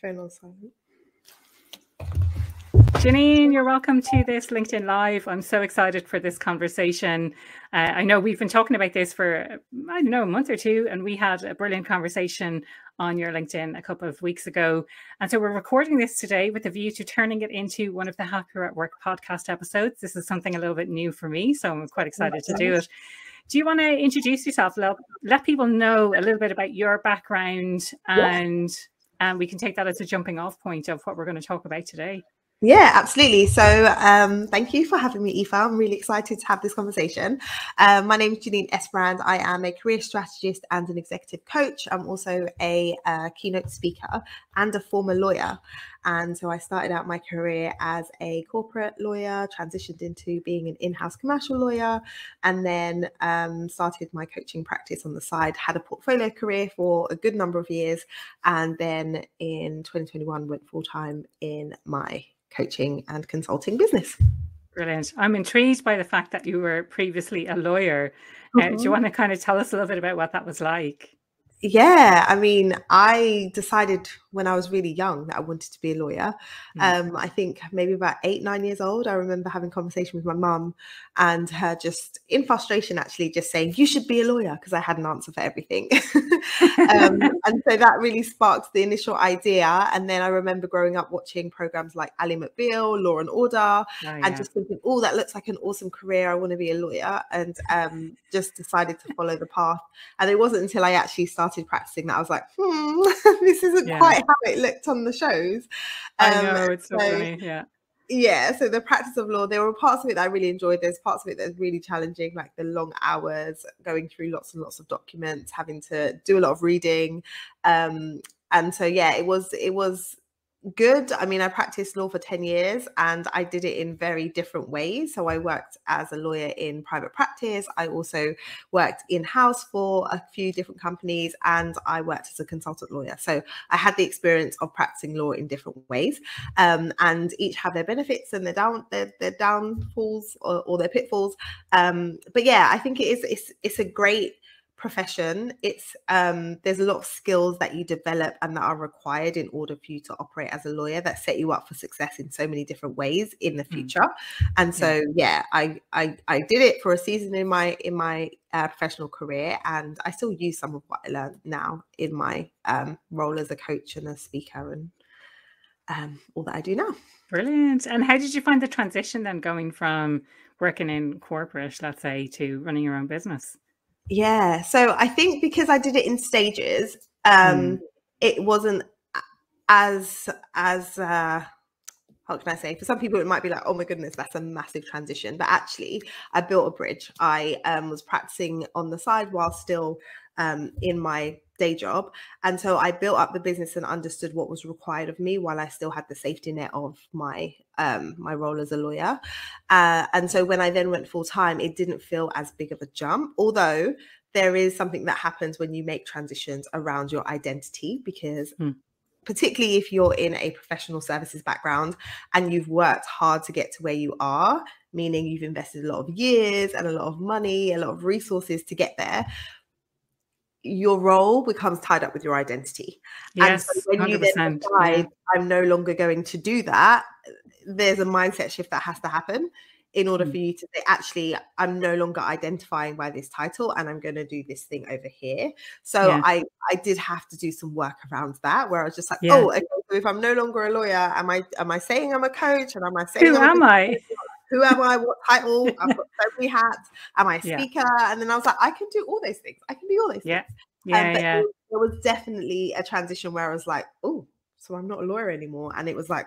phone on silent. Janine, you're welcome to this LinkedIn Live. I'm so excited for this conversation. I know we've been talking about this for, I don't know, a month or two, and we had a brilliant conversation on your LinkedIn a couple of weeks ago. And so we're recording this today with a view to turning it into one of the Happier at Work podcast episodes. This is something a little bit new for me, so I'm quite excited to do it. Do you want to introduce yourself? Let people know a little bit about your background, and we can take that as a jumping off point of what we're going to talk about today. Yeah, absolutely. So thank you for having me, Aoife. I'm really excited to have this conversation. My name is Janine Esbrand. I am a career strategist and an executive coach. I'm also a keynote speaker and a former lawyer. And so I started out my career as a corporate lawyer, transitioned into being an in-house commercial lawyer, and then started my coaching practice on the side, had a portfolio career for a good number of years. And then in 2021, went full-time in my coaching and consulting business. Brilliant. I'm intrigued by the fact that you were previously a lawyer. Do you want to kind of tell us a little bit about what that was like? Yeah, I mean, I decided when I was really young that I wanted to be a lawyer. I think maybe about 8, 9 years old. I remember having a conversation with my mum and her just in frustration, actually just saying, you should be a lawyer, because I had an answer for everything. And so that really sparked the initial idea. And then I remember growing up watching programs like Ally McBeal, Law and Order, and just thinking, oh, that looks like an awesome career. I want to be a lawyer, and just decided to follow the path. And it wasn't until I actually started practicing that I was like, this isn't quite how it looked on the shows. I know, it's so funny. Yeah, so the practice of law, there were parts of it that I really enjoyed. There's parts of it that's really challenging, like the long hours, going through lots and lots of documents, having to do a lot of reading. And so, yeah, it was good. I mean, I practiced law for 10 years and I did it in very different ways. So I worked as a lawyer in private practice. I also worked in-house for a few different companies, and I worked as a consultant lawyer. So I had the experience of practicing law in different ways, and each have their benefits and their downfalls or their pitfalls. But yeah, I think it's a great profession. It's there's a lot of skills that you develop and that are required in order for you to operate as a lawyer that set you up for success in so many different ways in the future. And so I did it for a season in my professional career, and I still use some of what I learned now in my role as a coach and a speaker and all that I do now. Brilliant. And how did you find the transition then, going from working in corporate, let's say, to running your own business? Yeah, so I think because I did it in stages, it wasn't as how can I say? For some people, it might be like, oh my goodness, that's a massive transition. But actually, I built a bridge. I was practicing on the side while still in my day job. And so I built up the business and understood what was required of me while I still had the safety net of my my role as a lawyer. And so when I then went full time, it didn't feel as big of a jump, although there is something that happens when you make transitions around your identity, because particularly if you're in a professional services background and you've worked hard to get to where you are, meaning you've invested a lot of years and a lot of money, a lot of resources to get there, your role becomes tied up with your identity. Yes, and so when 100%, you then decide, I'm no longer going to do that, there's a mindset shift that has to happen in order for you to say, actually, I'm no longer identifying by this title and I'm going to do this thing over here. So I did have to do some work around that, where I was just like, oh, okay, so if I'm no longer a lawyer, am I saying I'm a coach? And am I saying who am I? Who am I? What title? I've got so many hats. Am I a speaker? And then I was like, I can do all those things. I can be all those things. But there was definitely a transition where I was like, oh, so I'm not a lawyer anymore. And it was like,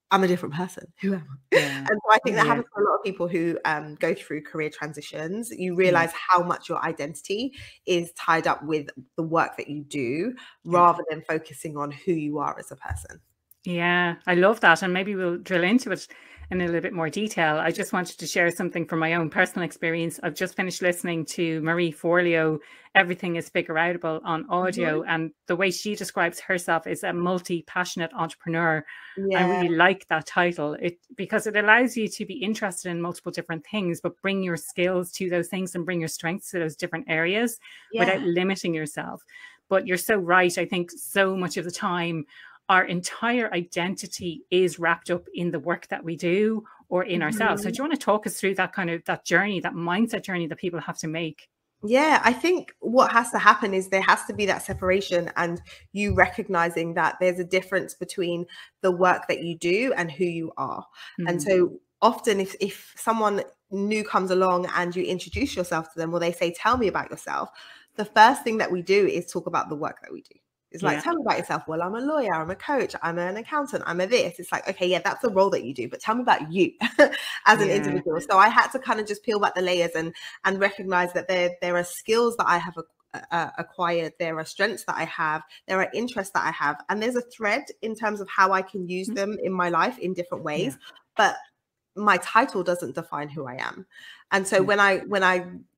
I'm a different person. Who am I? And so I think that happens for a lot of people who go through career transitions. You realize how much your identity is tied up with the work that you do, rather than focusing on who you are as a person. Yeah, I love that. And maybe we'll drill into it in a little bit more detail. I just wanted to share something from my own personal experience. I've just finished listening to Marie Forleo, Everything is Figure Outable, on audio. And the way she describes herself is a multi-passionate entrepreneur. I really like that title, because it allows you to be interested in multiple different things, but bring your skills to those things and bring your strengths to those different areas without limiting yourself. But you're so right. I think so much of the time our entire identity is wrapped up in the work that we do or in ourselves. So do you want to talk us through that kind of that journey, that mindset journey that people have to make? Yeah, I think what has to happen is there has to be that separation, and you recognizing that there's a difference between the work that you do and who you are. And so often if someone new comes along and you introduce yourself to them, or they say, tell me about yourself, the first thing that we do is talk about the work that we do. It's like, tell me about yourself. Well, I'm a lawyer, I'm a coach, I'm an accountant, I'm a this. It's like, okay, yeah, that's the role that you do, but tell me about you as an individual. So I had to kind of just peel back the layers and recognize that there are skills that I have acquired, there are strengths that I have, there are interests that I have, and there's a thread in terms of how I can use them in my life in different ways. But my title doesn't define who I am. And so when I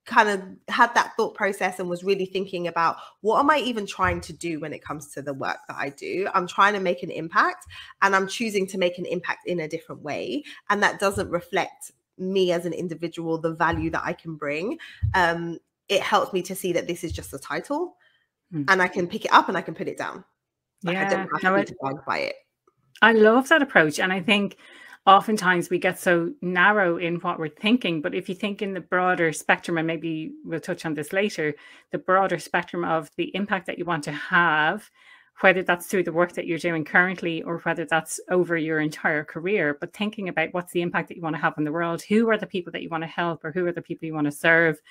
kind of had that thought process and was really thinking about what am I even trying to do when it comes to the work that I do, I'm trying to make an impact, and I'm choosing to make an impact in a different way. And that doesn't reflect me as an individual, the value that I can bring. It helps me to see that this is just a title, and I can pick it up and I can put it down. Like, I don't have to be defined by it. I love that approach. And I think oftentimes we get so narrow in what we're thinking, but if you think in the broader spectrum, and maybe we'll touch on this later, the broader spectrum of the impact that you want to have, whether that's through the work that you're doing currently or whether that's over your entire career, but thinking about what's the impact that you want to have in the world, who are the people that you want to help, or who are the people you want to serve,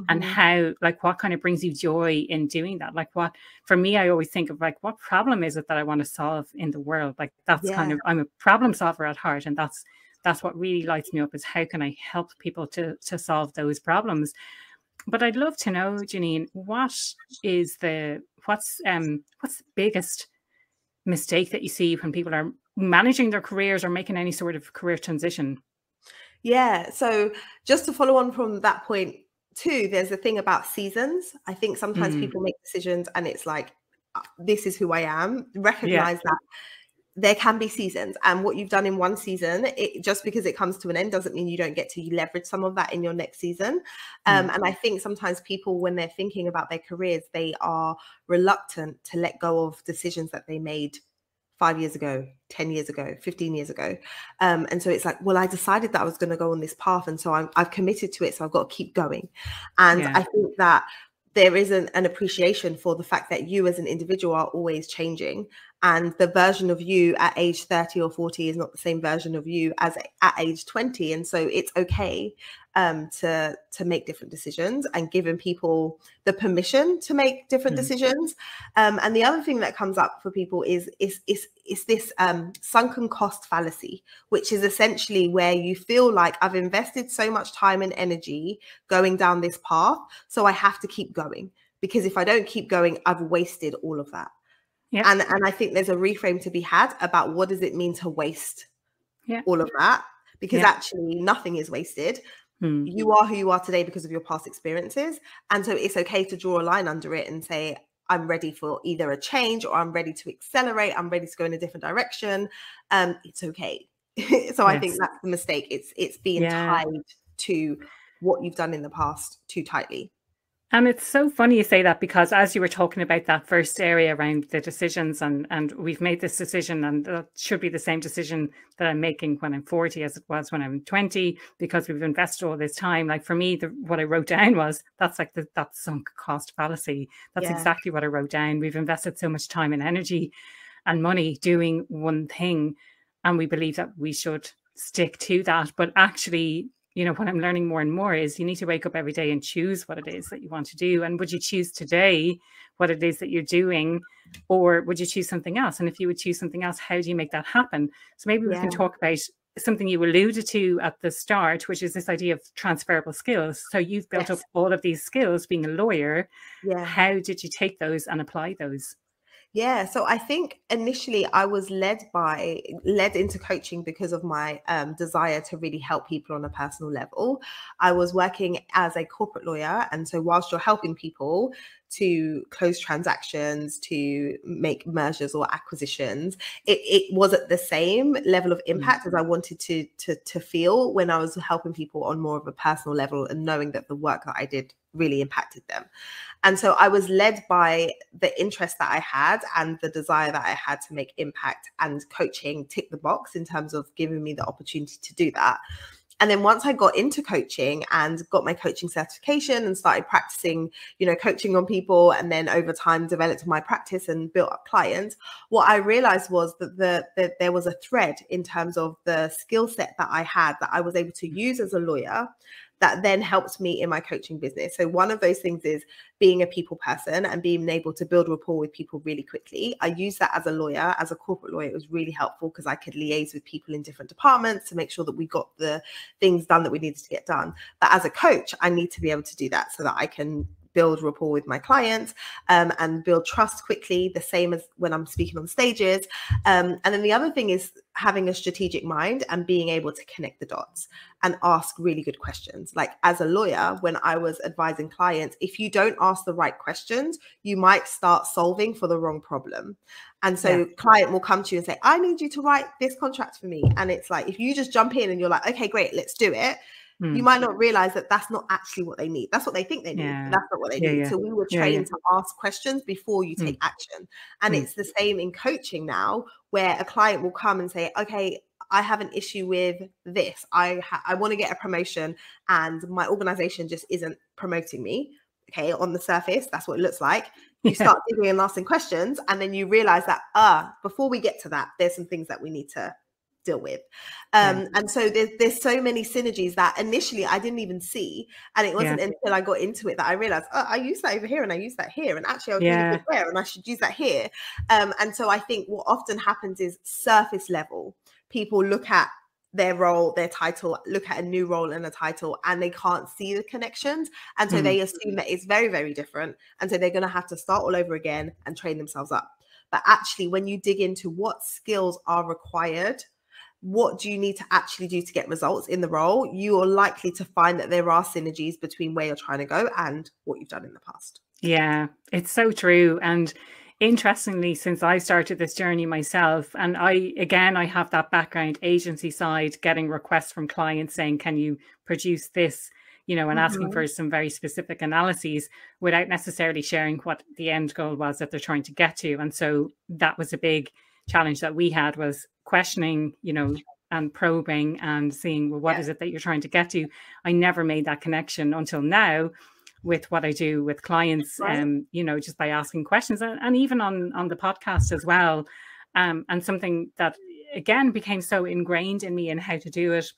and how, like, what kind of brings you joy in doing that? Like, what, for me, I always think of like, what problem is it that I want to solve in the world? Like, that's kind of, I'm a problem solver at heart, and that's what really lights me up, is how can I help people to solve those problems? But I'd love to know, Janine, what's the biggest mistake that you see when people are managing their careers or making any sort of career transition? Yeah, so just to follow on from that point too, there's the thing about seasons. I think sometimes people make decisions and it's like, this is who I am. Recognize that there can be seasons, and what you've done in one season, just because it comes to an end doesn't mean you don't get to leverage some of that in your next season. And I think sometimes people, when they're thinking about their careers, they are reluctant to let go of decisions that they made 5 years ago, 10 years ago, 15 years ago. And so it's like, well, I decided that I was going to go on this path, and so I've committed to it, so I've got to keep going. And I think that there isn't an appreciation for the fact that you as an individual are always changing, and the version of you at age 30 or 40 is not the same version of you as at age 20. And so it's okay to make different decisions, and giving people the permission to make different decisions. And the other thing that comes up for people is this sunken cost fallacy, which is essentially where you feel like, I've invested so much time and energy going down this path, so I have to keep going, because if I don't keep going, I've wasted all of that. And I think there's a reframe to be had about what does it mean to waste all of that, because actually nothing is wasted. You are who you are today because of your past experiences. And so it's okay to draw a line under it and say, I'm ready for either a change, or I'm ready to accelerate, I'm ready to go in a different direction. It's okay. So I think that's the mistake. It's being tied to what you've done in the past too tightly. And it's so funny you say that, because as you were talking about that first area around the decisions, and we've made this decision, and that should be the same decision that I'm making when I'm 40 as it was when I'm 20, because we've invested all this time. Like, for me, what I wrote down was, that's like that sunk cost fallacy. That's exactly what I wrote down. We've invested so much time and energy and money doing one thing, and we believe that we should stick to that. But actually, you know, what I'm learning more and more is you need to wake up every day and choose what it is that you want to do. And would you choose today what it is that you're doing, or would you choose something else? And if you would choose something else, how do you make that happen? So maybe we can talk about something you alluded to at the start, which is this idea of transferable skills. So you've built up all of these skills being a lawyer. How did you take those and apply those? Yeah, so I think initially I was led into coaching because of my desire to really help people on a personal level. I was working as a corporate lawyer, and so whilst you're helping people to close transactions, to make mergers or acquisitions, it wasn't the same level of impact as I wanted to feel when I was helping people on more of a personal level, and knowing that the work that I did really impacted them. And so I was led by the interest that I had and the desire that I had to make impact, and coaching ticked the box in terms of giving me the opportunity to do that. And then once I got into coaching and got my coaching certification and started practicing, coaching on people, and then over time developed my practice and built up clients, what I realized was that there was a thread in terms of the skill set that I had that I was able to use as a lawyer that then helped me in my coaching business. So one of those things is being a people person and being able to build rapport with people really quickly. I use that as a lawyer, as a corporate lawyer. It was really helpful because I could liaise with people in different departments to make sure that we got the things done that we needed to get done. But as a coach, I need to be able to do that so that I can build rapport with my clients and build trust quickly, the same as when I'm speaking on stages. And then the other thing is having a strategic mind and being able to connect the dots and ask really good questions. Like as a lawyer, when I was advising clients, if you don't ask the right questions, you might start solving for the wrong problem. And so client will come to you and say, I need you to write this contract for me. And it's like, if you just jump in and you're like, okay, great, let's do it. You might not realize that that's not actually what they need. That's what they think they need. But that's not what they need. So we were trained to ask questions before you take action. And it's the same in coaching now, where a client will come and say, okay, I have an issue with this. I want to get a promotion and my organization just isn't promoting me. Okay, on the surface, that's what it looks like. You start digging and asking questions, and then you realize that, before we get to that, there's some things that we need to deal with. And so there's so many synergies that initially I didn't even see. And it wasn't until I got into it that I realized, I use that over here and I use that here. And actually I was really good there and I should use that here. And so I think what often happens is surface level. People look at their role, their title, look at a new role and a title, and they can't see the connections. And so they assume that it's very, very different. And so they're going to have to start all over again and train themselves up. But actually, when you dig into what skills are required, what do you need to actually do to get results in the role, you are likely to find that there are synergies between where you're trying to go and what you've done in the past. Yeah, it's so true. And interestingly, since I started this journey myself, and I have that background agency side, getting requests from clients saying, can you produce this, and asking for some very specific analyses without necessarily sharing what the end goal was that they're trying to get to. And so that was a big challenge that we had, was questioning, and probing and seeing, well, what is it that you're trying to get to? I never made that connection until now with what I do with clients, just by asking questions, and even on the podcast as well. And something that, again, became so ingrained in me in how to do it.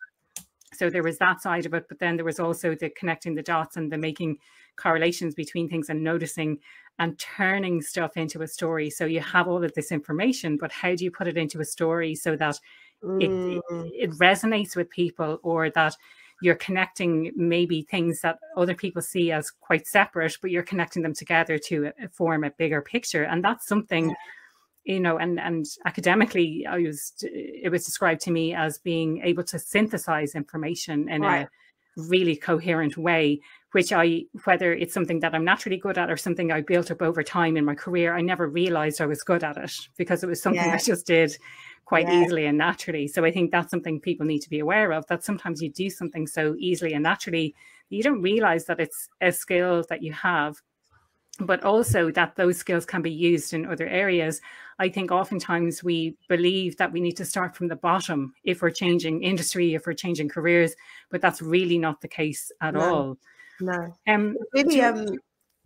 So there was that side of it, but then there was also the connecting the dots and the making correlations between things and noticing and turning stuff into a story. So you have all of this information, but how do you put it into a story so that it resonates with people, or that you're connecting maybe things that other people see as quite separate, but you're connecting them together to form a bigger picture. And that's something, and academically, it was described to me as being able to synthesize information in a really coherent way, which whether it's something that I'm naturally good at or something I built up over time in my career, I never realized I was good at it, because it was something I just did quite easily and naturally. So I think that's something people need to be aware of, that sometimes you do something so easily and naturally, you don't realize that it's a skill that you have, but also that those skills can be used in other areas. I think oftentimes we believe that we need to start from the bottom if we're changing industry, if we're changing careers, but that's really not the case at all. No. Really,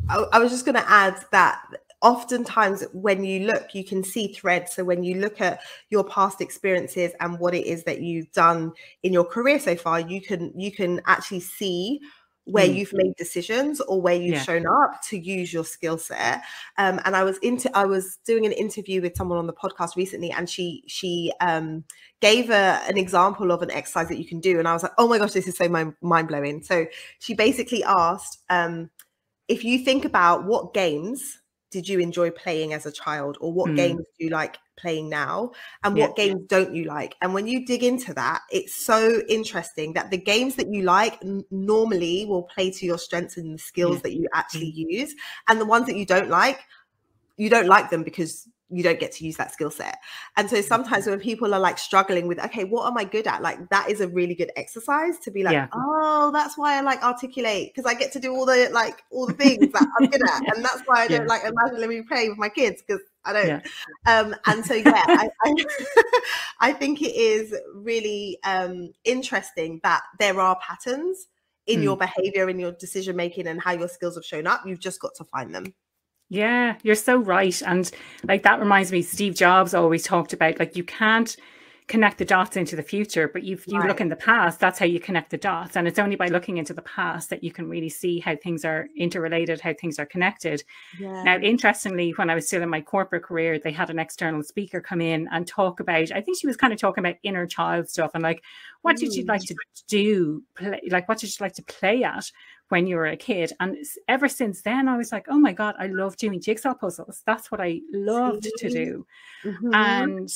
I was just going to add that oftentimes when you look, you can see threads. So when you look at your past experiences and what it is that you've done in your career so far, you can actually see where you've made decisions or where you've shown up to use your skill set. And I was doing an interview with someone on the podcast recently, and she gave an example of an exercise that you can do. And I was like, oh my gosh, this is so mind blowing. So she basically asked, if you think about what games did you enjoy playing as a child, or what games do you like playing now, and what games don't you like? And when you dig into that, it's so interesting that the games that you like normally will play to your strengths and the skills that you actually use, and the ones that you don't like them because you don't get to use that skill set. And so sometimes when people are like struggling with, okay, what am I good at? Like that is a really good exercise to be like, oh, that's why I like articulate, because I get to do all the things that I'm good at. And that's why I don't like imaginary play with my kids, because I don't. And so, I think it is really interesting that there are patterns in your behavior, in your decision making, and how your skills have shown up. You've just got to find them. Yeah, you're so right. And like that reminds me, Steve Jobs always talked about like you can't connect the dots into the future, but you look in the past, that's how you connect the dots. And it's only by looking into the past that you can really see how things are interrelated, how things are connected. Now, interestingly, when I was still in my corporate career, they had an external speaker come in and talk about, I think she was kind of talking about inner child stuff and like, what did you like to do? Like, what did you like to play at when you were a kid? And ever since then, I was like, oh my God, I love doing jigsaw puzzles. That's what I loved to do. And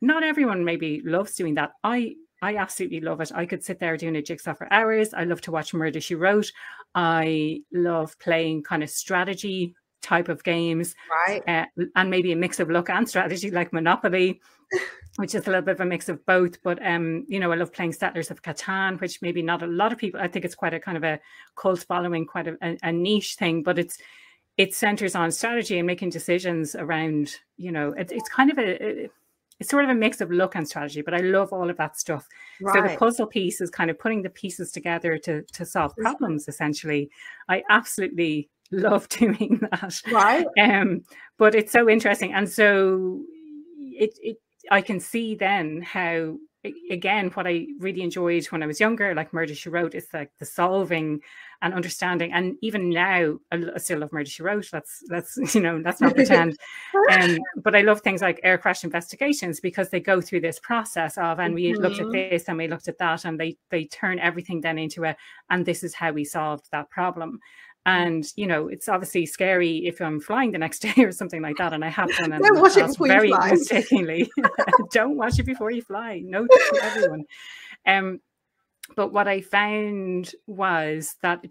not everyone maybe loves doing that. I absolutely love it. I could sit there doing a jigsaw for hours. I love to watch Murder, She Wrote. I love playing kind of strategy type of games, and maybe a mix of luck and strategy like Monopoly, which is a little bit of a mix of both. But you know, I love playing Settlers of Catan, which maybe not a lot of people, I think it's quite a kind of a cult following, quite a niche thing, but it centers on strategy and making decisions around, you know, it's kind of it's sort of a mix of luck and strategy, but I love all of that stuff. So the puzzle piece is kind of putting the pieces together to solve problems, essentially. I absolutely love doing that. But it's so interesting. And so I can see then how, again, what I really enjoyed when I was younger, like Murder, She Wrote, is like the solving and understanding. And even now, I still love Murder, She Wrote. Let's you know, let's not pretend. But I love things like air crash investigations, because they go through this process of, and we looked at this and we looked at that, and they turn everything then into and this is how we solved that problem. And, you know, it's obviously scary if I'm flying the next day or something like that. And I have done Don't watch it before very you fly. mistakenly. Don't watch it before you fly. Note to everyone. But what I found was that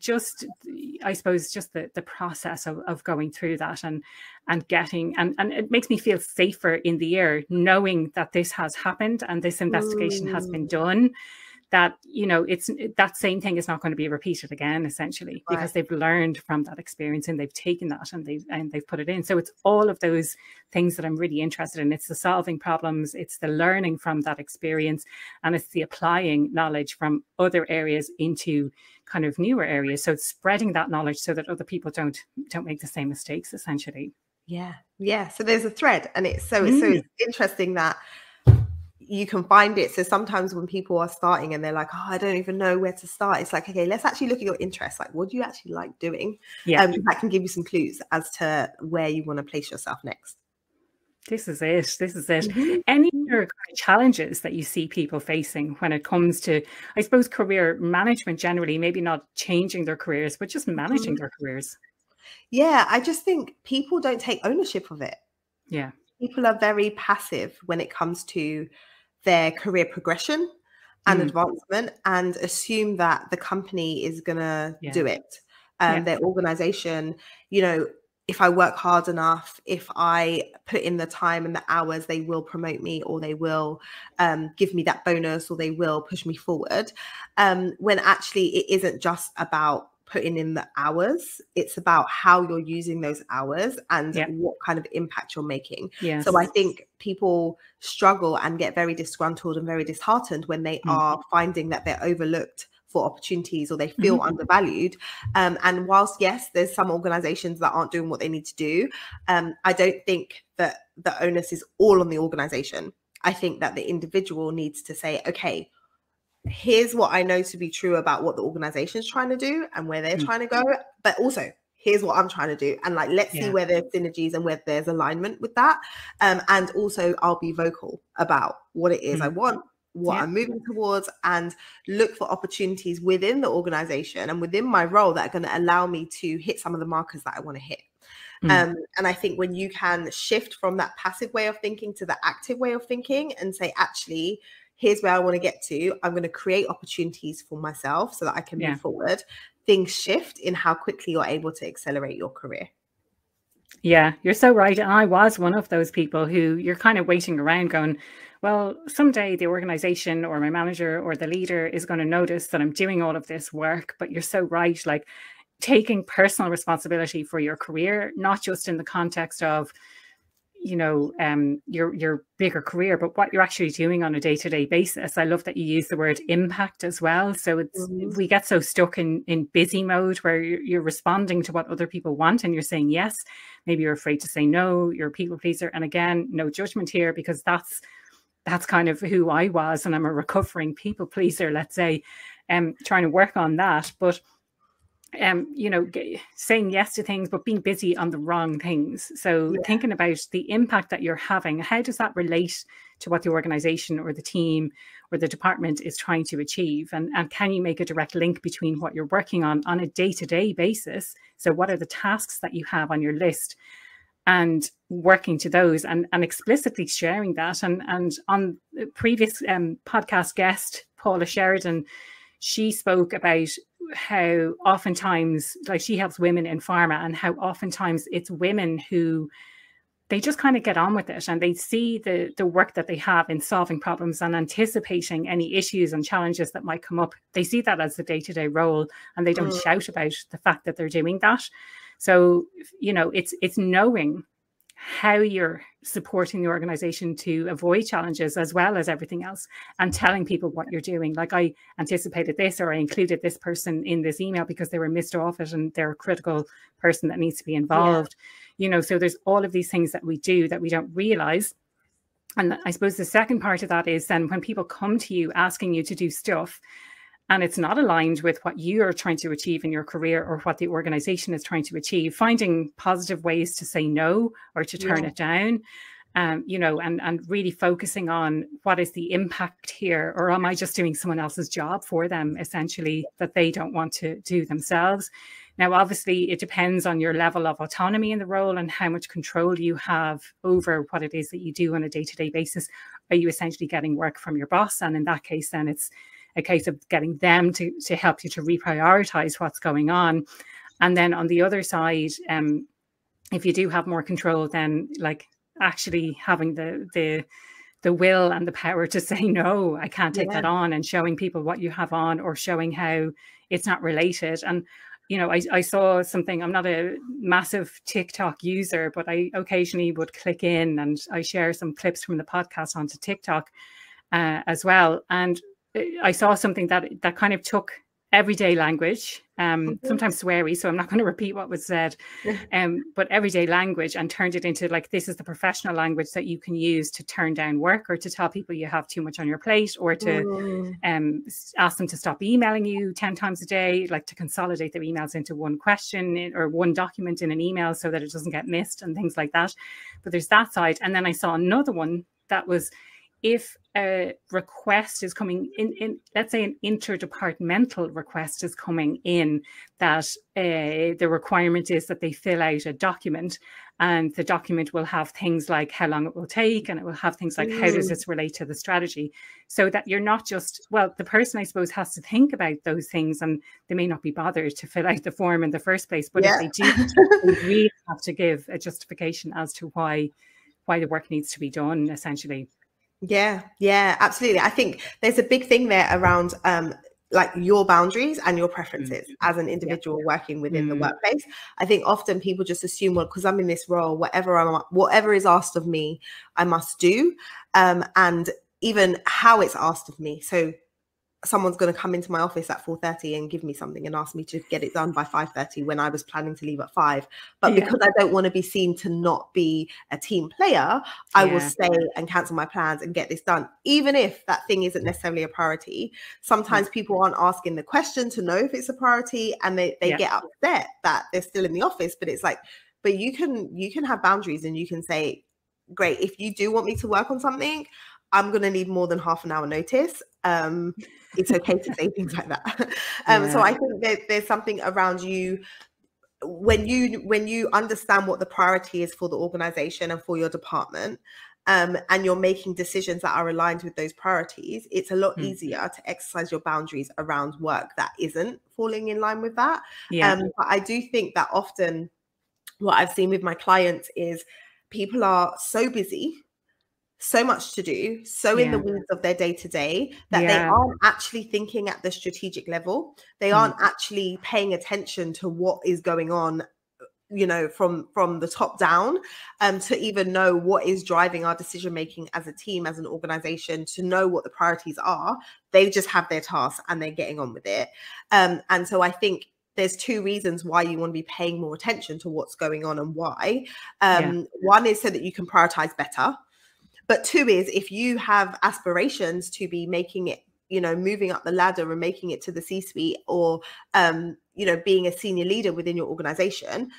I suppose just the process of going through that and getting, and it makes me feel safer in the air, knowing that this has happened and this investigation has been done, that, you know, it's that same thing is not going to be repeated again, essentially, because they've learned from that experience and they've taken that and they've put it in. So it's all of those things that I'm really interested in. It's the solving problems, it's the learning from that experience, and it's the applying knowledge from other areas into kind of newer areas. So it's spreading that knowledge so that other people don't make the same mistakes, essentially. Yeah. So there's a thread, and it's so interesting that you can find it. So sometimes when people are starting and they're like, oh, I don't even know where to start, it's like, okay, let's actually look at your interests. Like, what do you actually like doing? That can give you some clues as to where you want to place yourself next. This is it. Any other challenges that you see people facing when it comes to, I suppose, career management generally, maybe not changing their careers, but just managing their careers? Yeah, I just think people don't take ownership of it. Yeah. People are very passive when it comes to their career progression and advancement, and assume that the company is going to do it. Their organization, you know, if I work hard enough, if I put in the time and the hours, they will promote me, or they will give me that bonus, or they will push me forward. When actually it isn't just about putting in the hours, it's about how you're using those hours and what kind of impact you're making. So I think people struggle and get very disgruntled and very disheartened when they are finding that they're overlooked for opportunities, or they feel undervalued. And whilst, yes, there's some organizations that aren't doing what they need to do, I don't think that the onus is all on the organization. I think that the individual needs to say, okay, here's what I know to be true about what the organization is trying to do and where they're trying to go, but also here's what I'm trying to do. And like, let's see where there's synergies and where there's alignment with that. And also I'll be vocal about what it is I want, what I'm moving towards, and look for opportunities within the organization and within my role that are going to allow me to hit some of the markers that I want to hit. And I think when you can shift from that passive way of thinking to the active way of thinking and say, actually, here's where I want to get to, I'm going to create opportunities for myself so that I can move forward, things shift in how quickly you're able to accelerate your career. Yeah, you're so right. And I was one of those people who you're kind of waiting around going, well, someday the organization or my manager or the leader is going to notice that I'm doing all of this work. But you're so right. Like taking personal responsibility for your career, not just in the context of, you know, your bigger career, but what you're actually doing on a day-to-day basis. I love that you use the word impact as well. So it's we get so stuck in busy mode where you're responding to what other people want and you're saying yes. Maybe you're afraid to say no, you're a people pleaser. And again, no judgment here, because that's kind of who I was, and I'm a recovering people pleaser, let's say, trying to work on that. But you know, saying yes to things, but being busy on the wrong things. So thinking about the impact that you're having, how does that relate to what the organization or the team or the department is trying to achieve? And can you make a direct link between what you're working on a day-to-day basis? So what are the tasks that you have on your list? And working to those and explicitly sharing that. And on the previous podcast guest, Paula Sheridan, she spoke about how oftentimes, like, she helps women in pharma, and how oftentimes it's women who they just kind of get on with it, and they see the work that they have in solving problems and anticipating any issues and challenges that might come up. They see that as the day-to-day role, and they don't shout about the fact that they're doing that. So, you know, it's knowing how you're supporting the organization to avoid challenges as well as everything else, and telling people what you're doing. Like, I anticipated this, or I included this person in this email because they were missed off it and they're a critical person that needs to be involved. You know, so there's all of these things that we do that we don't realize. And I suppose the second part of that is then when people come to you asking you to do stuff and it's not aligned with what you are trying to achieve in your career or what the organization is trying to achieve, finding positive ways to say no or to turn it down, you know, and really focusing on what is the impact here, or am I just doing someone else's job for them, essentially, that they don't want to do themselves. Now, obviously, it depends on your level of autonomy in the role and how much control you have over what it is that you do on a day-to-day basis. Are you essentially getting work from your boss? And in that case, then it's a case of getting them to help you to reprioritize what's going on. And then on the other side, if you do have more control, then like actually having the will and the power to say, no, I can't take that on, and showing people what you have on, or showing how it's not related. And, you know, I saw something, I'm not a massive TikTok user, but I occasionally would click in and I share some clips from the podcast onto TikTok as well. And I saw something that kind of took everyday language, sometimes sweary, so I'm not going to repeat what was said, but everyday language, and turned it into like, this is the professional language that you can use to turn down work, or to tell people you have too much on your plate, or to ask them to stop emailing you 10 times a day, like to consolidate their emails into one question or one document in an email so that it doesn't get missed and things like that. But there's that side. And then I saw another one that was, if a request is coming in, let's say an interdepartmental request is coming in, that the requirement is that they fill out a document, and the document will have things like how long it will take, and it will have things like how does this relate to the strategy, so that you're not just, well, the person, I suppose, has to think about those things, and they may not be bothered to fill out the form in the first place, but if they do, they really have to give a justification as to why the work needs to be done, essentially. Yeah, absolutely. I think there's a big thing there around like your boundaries and your preferences as an individual working within the workplace. I think often people just assume, well, because I'm in this role, whatever is asked of me, I must do, and even how it's asked of me. So someone's going to come into my office at 4:30 and give me something and ask me to get it done by 5:30 when I was planning to leave at 5. But because I don't want to be seen to not be a team player, I will stay and cancel my plans and get this done, even if that thing isn't necessarily a priority. Sometimes people aren't asking the question to know if it's a priority, and they get upset that they're still in the office. But it's like, but you can have boundaries, and you can say, great, if you do want me to work on something, I'm going to need more than half an hour notice. It's okay to say things like that. So I think there's something around you when you understand what the priority is for the organization and for your department, and you're making decisions that are aligned with those priorities, it's a lot easier to exercise your boundaries around work that isn't falling in line with that. But I do think that often what I've seen with my clients is people are so busy, so much to do, so in the weeds of their day-to-day, that they aren't actually thinking at the strategic level. They aren't actually paying attention to what is going on, you know, from the top down, to even know what is driving our decision making as a team, as an organization, to know what the priorities are. They just have their tasks and they're getting on with it. And so I think there's two reasons why you want to be paying more attention to what's going on and why. One is so that you can prioritize better. But two is, if you have aspirations to be making it, you know, moving up the ladder and making it to the C-suite, or, you know, being a senior leader within your organization,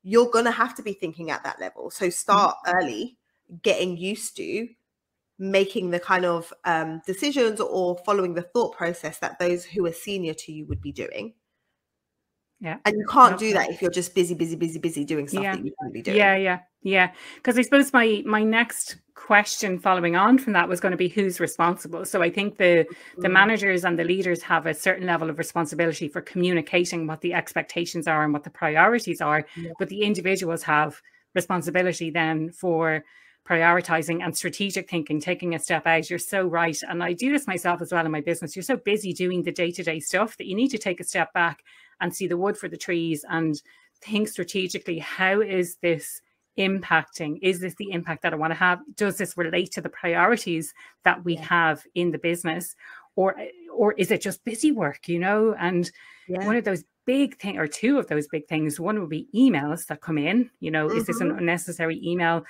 you're going to have to be thinking at that level. So start early, getting used to making the kind of decisions or following the thought process that those who are senior to you would be doing. Yeah. And you can't do that if you're just busy doing stuff that you shouldn't be doing. Yeah. Because I suppose my next question following on from that was going to be who's responsible. So I think the managers and the leaders have a certain level of responsibility for communicating what the expectations are and what the priorities are. But the individuals have responsibility then for prioritizing and strategic thinking, taking a step out. You're so right. And I do this myself as well in my business. You're so busy doing the day-to-day stuff that you need to take a step back and see the wood for the trees and think strategically, how is this impacting? Is this the impact that I want to have? Does this relate to the priorities that we have in the business? Or is it just busy work, you know? And one of those big things, or two of those big things, one would be emails that come in, you know, is this an unnecessary email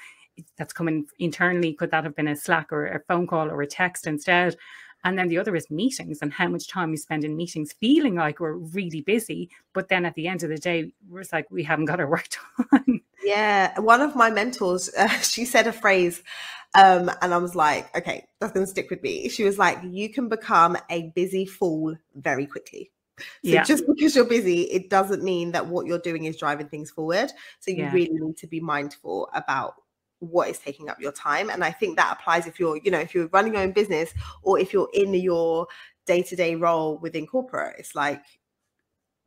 that's coming internally? Could that have been a Slack or a phone call or a text instead? And then the other is meetings, and how much time we spend in meetings feeling like we're really busy. But then at the end of the day, it's like we haven't got our work done. Yeah. One of my mentors, she said a phrase, and I was like, okay, that's going to stick with me. She was like, you can become a busy fool very quickly. So just because you're busy, it doesn't mean that what you're doing is driving things forward. So you really need to be mindful about what is taking up your time. And I think that applies if you're, you know, if you're running your own business, or if you're in your day-to-day role within corporate. It's like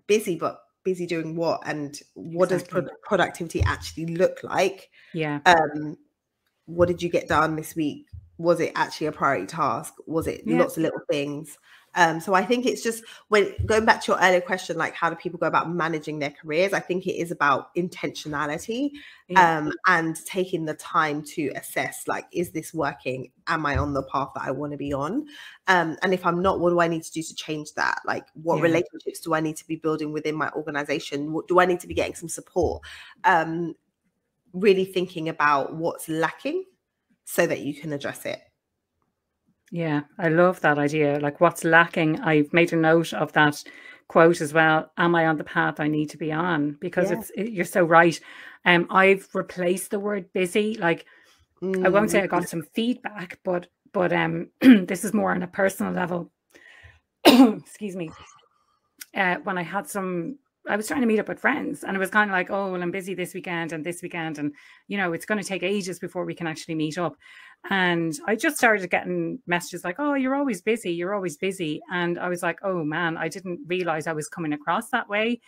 busy, but busy doing what? And what does productivity actually look like? What did you get done this week? Was it actually a priority task? Was it lots of little things? So I think it's just, when going back to your earlier question, like how do people go about managing their careers? I think it is about intentionality, and taking the time to assess, like, is this working? Am I on the path that I want to be on? And if I'm not, what do I need to do to change that? Like, what relationships do I need to be building within my organization? What do I need to be getting some support? Really thinking about what's lacking so that you can address it. Yeah, I love that idea. Like, what's lacking? I've made a note of that quote as well. Am I on the path I need to be on? Because you're so right. I've replaced the word busy. Like, I won't say I got some feedback, but this is more on a personal level. Excuse me. When I was trying to meet up with friends, and it was kind of like, oh, well, I'm busy this weekend, and you know, it's going to take ages before we can actually meet up. And I just started getting messages like, oh, you're always busy. And I was like, oh man, I didn't realize I was coming across that way.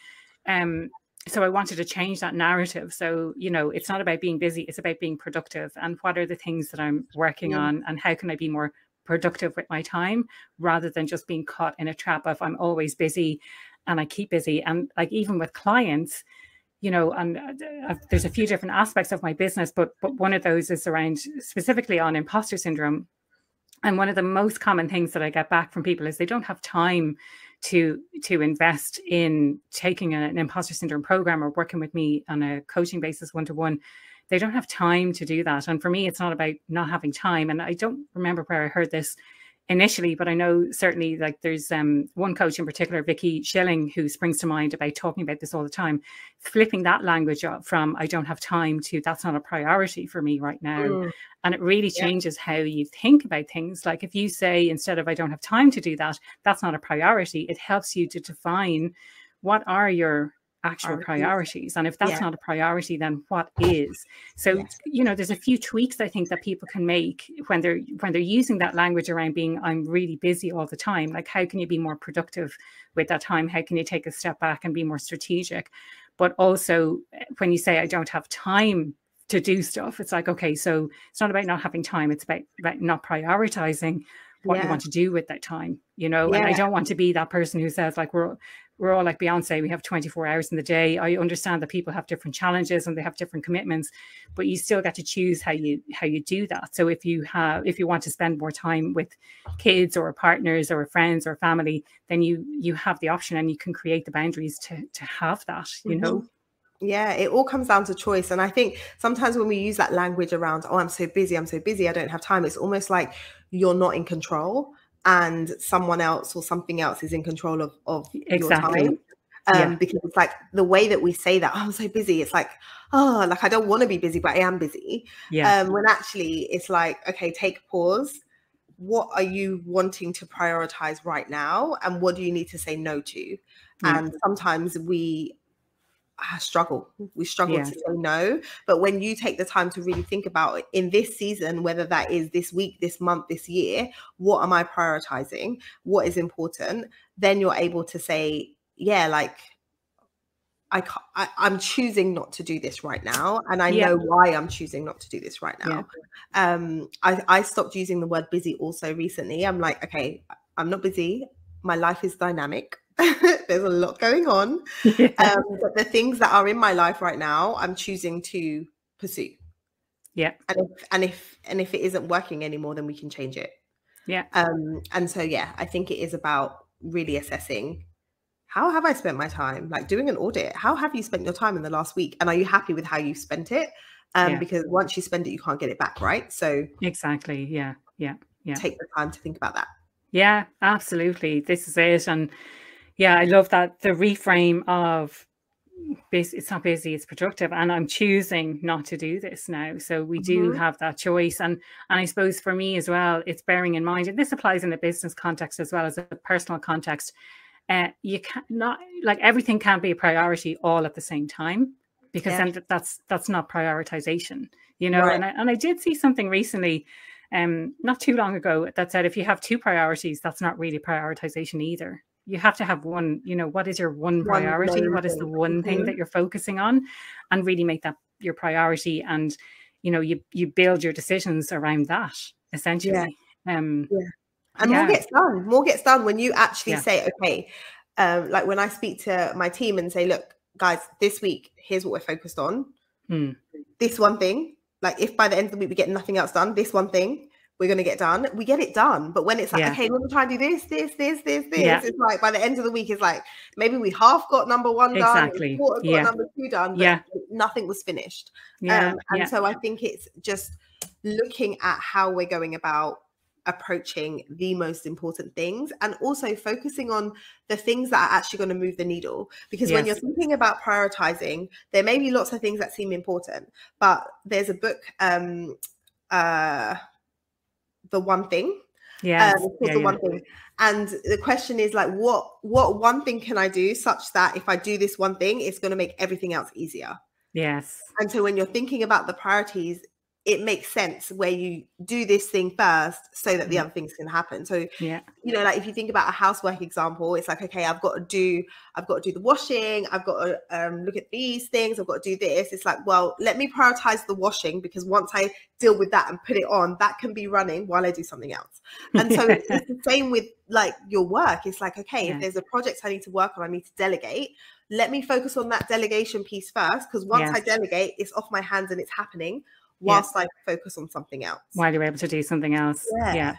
So I wanted to change that narrative. So, you know, it's not about being busy, it's about being productive. And what are the things that I'm working on, and how can I be more productive with my time, rather than just being caught in a trap of I'm always busy and I keep busy. And like, even with clients, you know, and there's a few different aspects of my business, but one of those is around specifically on imposter syndrome. And one of the most common things that I get back from people is they don't have time to invest in taking an imposter syndrome program or working with me on a coaching basis, one-to-one. They don't have time to do that. And for me, it's not about not having time. And I don't remember where I heard this initially, but I know certainly, like, there's one coach in particular, Vicky Schilling, who springs to mind about talking about this all the time, flipping that language up from I don't have time to that's not a priority for me right now. And it really changes how you think about things. Like, if you say, instead of I don't have time to do that, that's not a priority, it helps you to define what are your actual priorities. And if that's not a priority, then what is? So, you know, there's a few tweaks I think that people can make when they're using that language around being I'm really busy all the time. Like, how can you be more productive with that time? How can you take a step back and be more strategic? But also when you say I don't have time to do stuff, it's like, okay, so it's not about not having time, it's about not prioritizing what you want to do with that time, you know. And I don't want to be that person who says like we're all like Beyonce, we have 24 hours in the day. I understand that people have different challenges and they have different commitments, but you still get to choose how you do that. So if you want to spend more time with kids or partners or friends or family, then you have the option and you can create the boundaries to have that, you know. Yeah, it all comes down to choice. And I think sometimes when we use that language around, oh, I'm so busy, I don't have time, it's almost like you're not in control and someone else or something else is in control of your time. Because it's like the way that we say that, oh, I'm so busy, it's like, oh, like I don't want to be busy, but I am busy. When actually it's like, okay, take a pause. What are you wanting to prioritize right now? And what do you need to say no to? And sometimes we struggle to say no. But when you take the time to really think about it in this season, whether that is this week, this month, this year, what am I prioritizing? What is important? Then you're able to say, yeah, like I'm choosing not to do this right now. And I know why I'm choosing not to do this right now. I stopped using the word busy also recently. I'm like, okay, I'm not busy. My life is dynamic. There's a lot going on. But the things that are in my life right now, I'm choosing to pursue. And if it isn't working anymore, then we can change it. And so I think it is about really assessing, how have I spent my time? Like doing an audit. How have you spent your time in the last week? And are you happy with how you spent it? Because once you spend it, you can't get it back, right? So exactly. Take the time to think about that. Yeah, absolutely. This is it. And I love that the reframe of it's not busy, it's productive, and I'm choosing not to do this now. So we do have that choice. And I suppose for me as well, it's bearing in mind, and this applies in a business context as well as a personal context. You can't, not like everything can't be a priority all at the same time, because then that's not prioritization, you know. And I did see something recently, not too long ago, that said if you have two priorities, that's not really prioritization either. You have to have one, you know, what is your one priority? What is the one thing that you're focusing on, and really make that your priority. And, you know, you build your decisions around that essentially. And more gets done when you actually say, okay, like when I speak to my team and say, look, guys, this week, here's what we're focused on. This one thing, like if by the end of the week we get nothing else done, this one thing we're going to get done, we get it done. But when it's like, okay, let me try and do this, it's like by the end of the week, it's like maybe we half got number one done, quarter got number two done, but nothing was finished. And so I think it's just looking at how we're going about approaching the most important things, and also focusing on the things that are actually going to move the needle. Because when you're thinking about prioritizing, there may be lots of things that seem important, but there's a book, The One Thing. The One Thing. And the question is like, what one thing can I do such that if I do this one thing, it's going to make everything else easier? And so when you're thinking about the priorities, it makes sense where you do this thing first so that the other things can happen. So, you know, like if you think about a housework example, it's like, okay, I've got to do the washing. I've got to look at these things. I've got to do this. It's like, well, let me prioritize the washing, because once I deal with that and put it on, that can be running while I do something else. And so it's the same with like your work. It's like, okay, if there's a project I need to work on, I need to delegate. Let me focus on that delegation piece first, because once I delegate, it's off my hands and it's happening, whilst I focus on something else. While you're able to do something else. And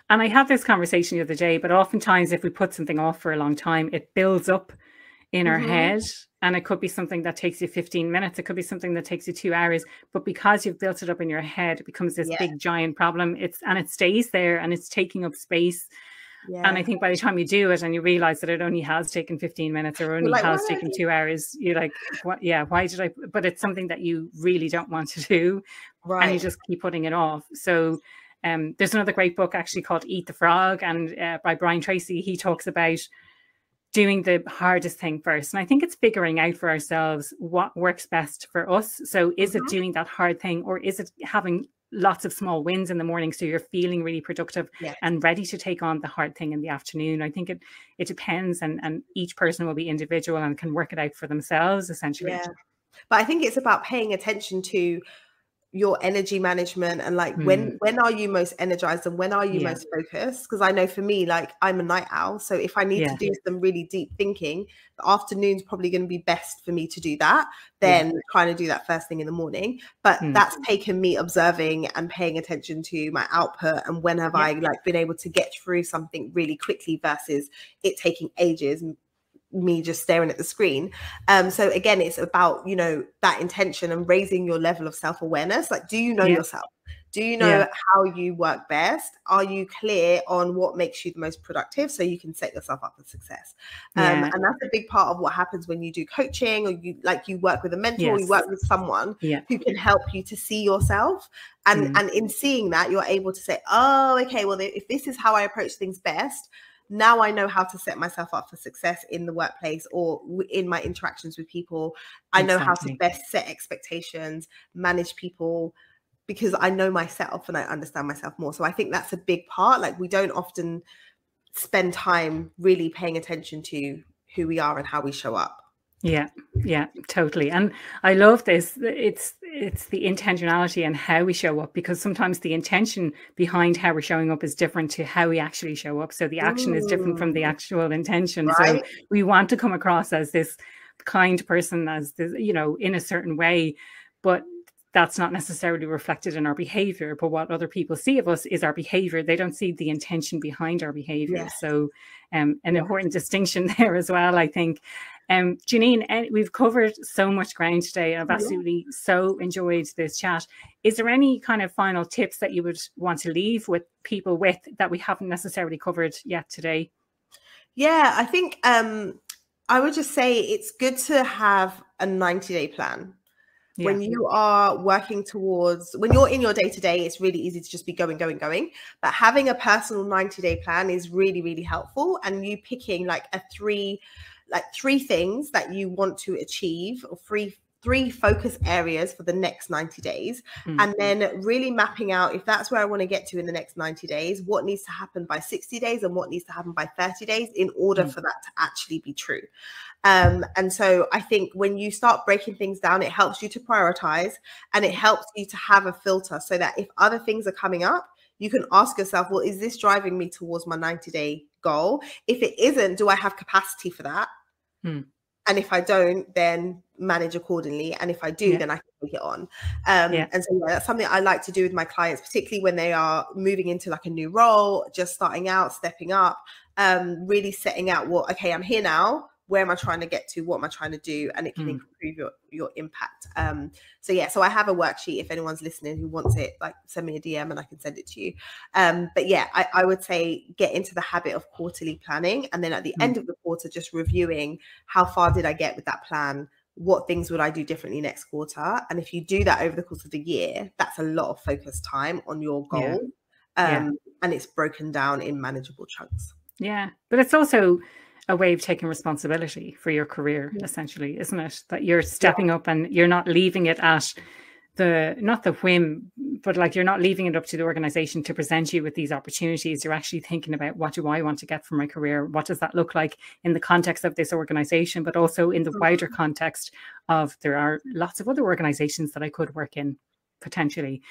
I had this conversation the other day, but oftentimes if we put something off for a long time, it builds up in our head, and it could be something that takes you 15 minutes. It could be something that takes you 2 hours, but because you've built it up in your head, it becomes this big giant problem. It stays there and it's taking up space. And I think by the time you do it and you realize that it only has taken 15 minutes or only has taken 2 hours, you're like, what? Why did I? But it's something that you really don't want to do. And you just keep putting it off. So there's another great book actually called Eat the Frog, and by Brian Tracy. He talks about doing the hardest thing first. And I think it's figuring out for ourselves what works best for us. So is it doing that hard thing, or is it having lots of small wins in the morning, so you're feeling really productive and ready to take on the hard thing in the afternoon. I think it depends, and each person will be individual and can work it out for themselves, essentially. But I think it's about paying attention to your energy management and like when are you most energized and when are you most focused? Because I know for me, like I'm a night owl, so if I need to do some really deep thinking, the afternoon's probably going to be best for me to do that than trying to do that first thing in the morning. But that's taken me observing and paying attention to my output and when have I like been able to get through something really quickly versus it taking ages, me just staring at the screen. So again, it's about, you know, that intention and raising your level of self-awareness. Like, do you know yourself? Do you know how you work best? Are you clear on what makes you the most productive so you can set yourself up for success? And that's a big part of what happens when you do coaching, or you work with a mentor, or you work with someone who can help you to see yourself. And in seeing that, you're able to say, oh, okay, well, if this is how I approach things best, now I know how to set myself up for success in the workplace or in my interactions with people. I know how to best set expectations, manage people, because I know myself and I understand myself more. So I think that's a big part. Like, we don't often spend time really paying attention to who we are and how we show up. Yeah, totally. And I love this. It's the intentionality and how we show up, because sometimes the intention behind how we're showing up is different to how we actually show up. So the action is different from the actual intention. So we want to come across as this kind person, as this, you know, in a certain way, but that's not necessarily reflected in our behavior. But what other people see of us is our behavior. They don't see the intention behind our behavior. So an important distinction there as well, I think. Janine, we've covered so much ground today. I've absolutely so enjoyed this chat. Is there any kind of final tips that you would want to leave with people with that we haven't necessarily covered yet today? Yeah, I think I would just say it's good to have a 90-day plan. When you are working towards, when you're in your day-to-day, it's really easy to just be going. But having a personal 90-day plan is really, really helpful. And you picking like three things that you want to achieve, or three focus areas for the next 90 days. And then really mapping out, if that's where I want to get to in the next 90 days, what needs to happen by 60 days and what needs to happen by 30 days in order for that to actually be true. And so I think when you start breaking things down, it helps you to prioritize, and it helps you to have a filter so that if other things are coming up, you can ask yourself, well, is this driving me towards my 90-day goal? If it isn't, do I have capacity for that? And if I don't, then manage accordingly. And if I do, then I can take it on. And so that's something I like to do with my clients, particularly when they are moving into like a new role, just starting out, stepping up, really setting out what, okay, I'm here now. Where am I trying to get to? What am I trying to do? And it can improve your impact. So I have a worksheet. If anyone's listening who wants it, like send me a DM and I can send it to you. But yeah, I would say get into the habit of quarterly planning. And then at the end of the quarter, just reviewing how far did I get with that plan? What things would I do differently next quarter? And if you do that over the course of the year, that's a lot of focused time on your goal. And it's broken down in manageable chunks. Yeah. But it's also a way of taking responsibility for your career, essentially, isn't it? That you're stepping up and you're not leaving it at not the whim, but like you're not leaving it up to the organization to present you with these opportunities. You're actually thinking about, what do I want to get from my career? What does that look like in the context of this organization, but also in the wider context of, there are lots of other organizations that I could work in potentially.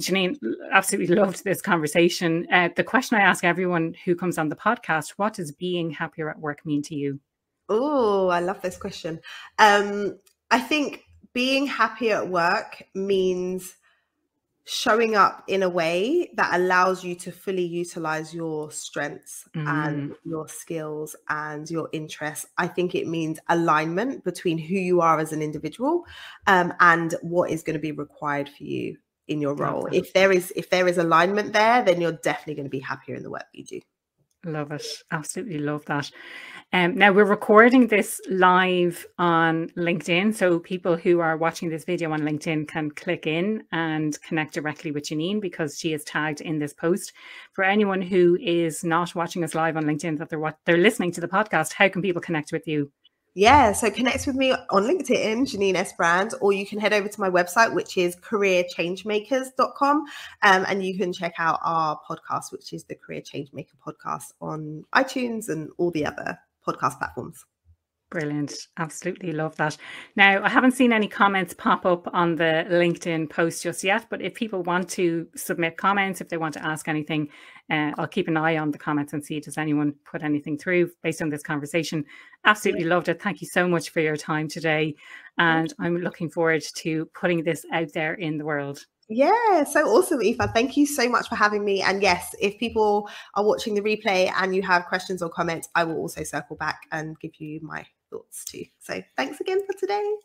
Janine, absolutely loved this conversation. The question I ask everyone who comes on the podcast: what does being happier at work mean to you? Oh, I love this question. I think being happier at work means showing up in a way that allows you to fully utilize your strengths and your skills and your interests. I think it means alignment between who you are as an individual and what is going to be required for you in your role. If there is alignment there, then you're definitely going to be happier in the work that you do. Love it. Absolutely love that. Now we're recording this live on LinkedIn, so people who are watching this video on LinkedIn can click in and connect directly with Janine, because she is tagged in this post. For anyone who is not watching us live on LinkedIn, that they're listening to the podcast, how can people connect with you? Yeah, so connect with me on LinkedIn, Janine Esbrand, or you can head over to my website, which is careerchangemakers.com, and you can check out our podcast, which is the Career Changemaker podcast on iTunes and all the other podcast platforms. Brilliant. Absolutely love that. Now, I haven't seen any comments pop up on the LinkedIn post just yet, but if people want to submit comments, if they want to ask anything, I'll keep an eye on the comments and see does anyone put anything through based on this conversation. Absolutely loved it. Thank you so much for your time today. And I'm looking forward to putting this out there in the world. Yeah, so awesome, Aoife. Thank you so much for having me. And yes, if people are watching the replay and you have questions or comments, I will also circle back and give you my thoughts too. So thanks again for today.